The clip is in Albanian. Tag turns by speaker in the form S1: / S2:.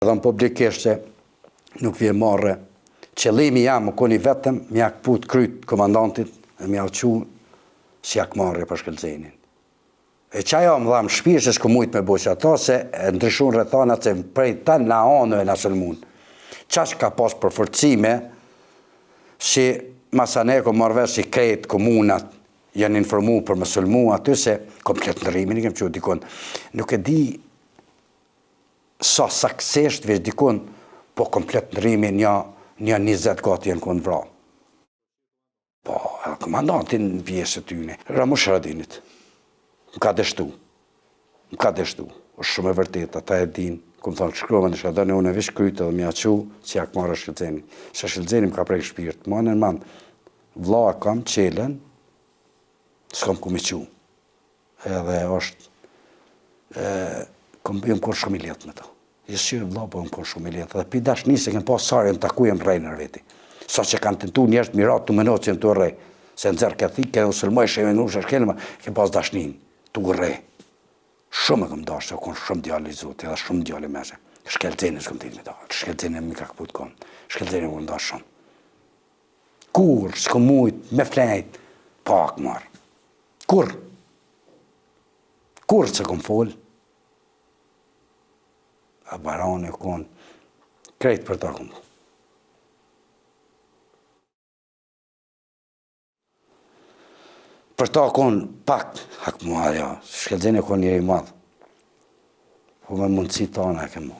S1: Dhe në publikisht që nuk vje marrë, qëllimi jam më koni vetëm, mja këput kryt komandantit dhe mja uqu si jak marrë për shkëllëzenin. E qaja më dhamë shpirë që s'ku mujtë me boqë ato, se ndryshun rëthanat që prej tanë na anë e na sëlmun. Qash ka pas përforcime, si Masaneko marrë vesh si krejt komunat, janë informu për më sëlmu aty se komplet në rrimin, i kem që dikon. Nuk e di sa saksesht veç dikon, po komplet në rrimin një 20 gati janë konë vra. Po, komandantin në pjesë të tyne, Ramush Haradinit. Më ka deshtu. Është shumë e vërtet, ata e din, këmë thonë, shkruva në shkadane, unë e vish krytë dhe mja qu, si jak marrë shkëllëzeni. Se shkëllëzeni më ka prej shpirt. Ma në mandë, vla kam qelen, s'kam ku mi qu. Edhe është, jëmë konë shumë i letë me ta. Jesë që vla, po jëmë konë shumë i letë. Dhe pi dash njëse këmë pas sarë, jëmë taku jëmë rejnë në veti. Sa që kanë tentu njështë mirat të menot që jëmë të rej. Se në zërë këthik, kënë usëllmoj, shemë në ushë shkelma, këmë pas dashnin, të rej. Shumë e këmë dashë, konë shumë djali i zotë, edhe shumë djali meshe. Shkelëzeni s'këm t'i me da, shkelëzeni mi ka këput konë, shkelëzeni më nda shumë. Kur, s'këm mujtë, me flejt, pak marë. Kur që këm folë, a barane konë, krejt për ta këmë. Për ta konë pak, hak mua, ja, shkelëzeni konë njëri madhë. Po me mundësi tana e ke mu.